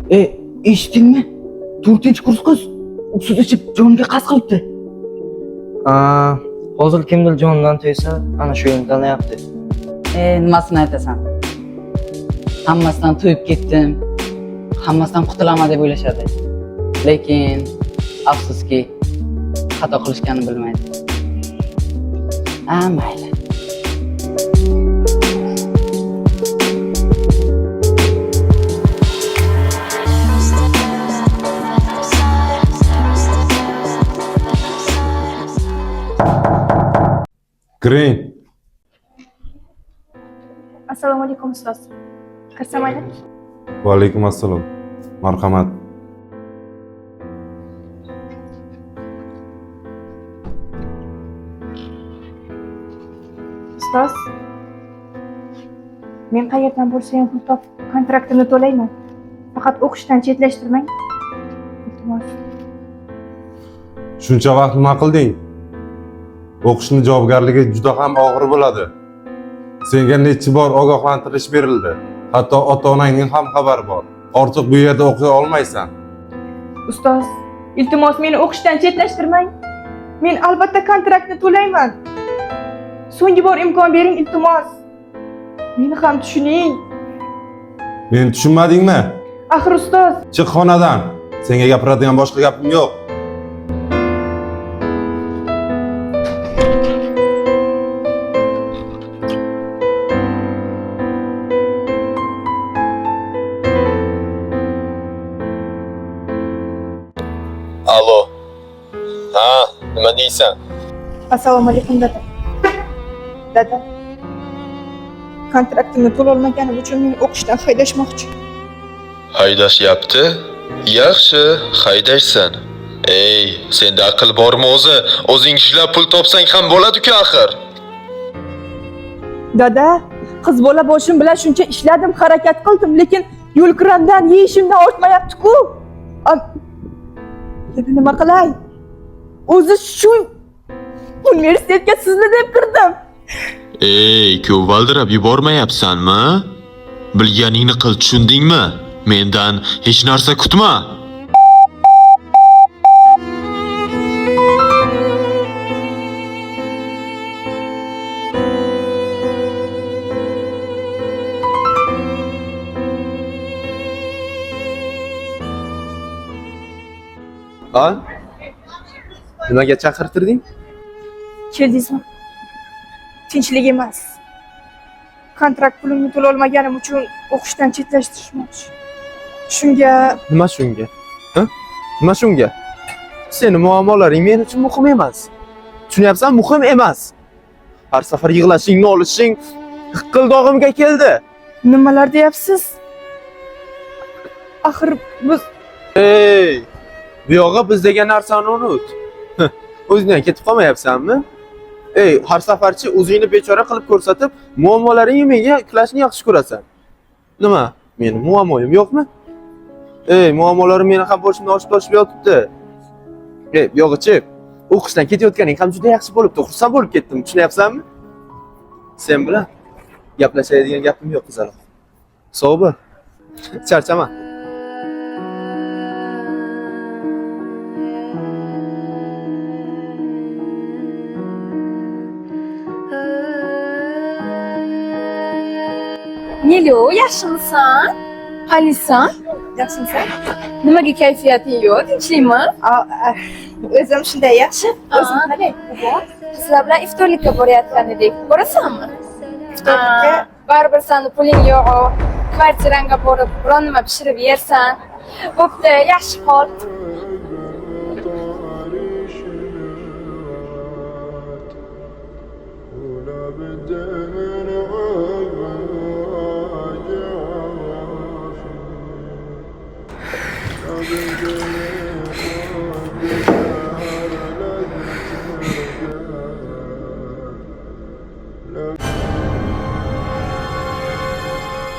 Eshitdingmi? 4-kurs qiz uksiz ichib joniga qasd qilibdi. Hozir kimdir jonidan to'ysa, ana shu yo'lni tanlayapti. Nimasini aytasan? Hammasidan to'yib ketdim. Hammasidan qutulaman deb o'ylashadi. Lekin afsuski xato qilishganini bilmaydi. Mayli. Kiring. Assalomu alaykum ustoz. Kirsam mayli? Va alaykum assalom. Marhamat. Ustoz. Men qayerdan bo'lsa ham pul topib kontraktimni to'layman. Faqat o'qishdan chetlashtirmang. Iltimos. Shuncha vaqt nima qilding? O'qishning javobgarligi juda ham og'ir bo'ladi. Senga necha bor ogohlantirish berildi. Hatto ota-onangning ham xabari bor. Ortiq bu yerda o'qiy olmaysan. Ustoz, iltimos meni o'qishdan chetlashtirmang. Men albatta kontraktni to'layman. So'nggi bor imkon bering iltimos. Meni ham tushuning. Meni tushunmadingmi? Axir ustoz, Chiq xonadan. Senga gapiradigan boshqa gapim yo'q. Alo. Ha, nima deysan? assalomu alaykum dada. Dada. Kontraktimni to'lolmaganim uchun meni o'qishdan haydashmoqchi. Haydashyapti? Yaxshi, haydashsan. Ey, senda aql bormi o'zi? O'zing ishlab pul topsang ham bo'ladi-ku axir. Dada, qiz bola boshim bilan shuncha ishladim, harakat qildim, lekin yo'l kiramdan yeyishimdan ortmayapti-ku. Endi nima qilay? O'zi shu universitetga sizni deb kirdim. Ey, ko'p valdirab yubormayapsanmi? Bilganingni qil, tushundingmi? Mendan hech narsa kutma. Nimaga chaqirtirding? Keldingizmi? Tinchlik emas. Kontrakt pulimni to'lolmaganim uchun o'qishdan chetlashtirishmoqchi. Shunga Nima shunga? Nima shunga? Seni muammolaring men uchun muhim emas. Tushunyapsan, muhim emas. Har safar yig'lashingni olishing hiqildog'imga keldi. nimalar deyapsiz? Axir biz Ey, bu yo'g'a biz degan narsani unut. O'zingdan ketib qolmayapsanmi? Ey, har safarchi o'zingni bechora qilib ko'rsatib, muammolaringni menga yuklashni yaxshi ko'rasan. Nima? Meni muammoyim yo'qmi? Ey, muammolarim meni ham boshimdan oshib yotibdi. Ey, yo'g'ichi, o'qishdan ketayotganing ham juda yaxshi bo'libdi. Xursand bo'lib ketdim, tushunyapsanmi? Sen bilan gaplashadigan gapim yo'q, qizaloq. Sog' bo'l. Charchama. Nilo, yaxshimisan? Halisan? yaxshimisan? Nimaga kayfiyating yo'q? Tinchlikmi? O'zim shunday yaxshi. O'zim qalay? Sizlar bilan iftorlikka borayotgan edik. Borasanmi? Iftorlikka? Baribir sani puling yo'q. Kvartirangga borib, biron nima pishirib yersan. Bo'pti, yaxshi hol.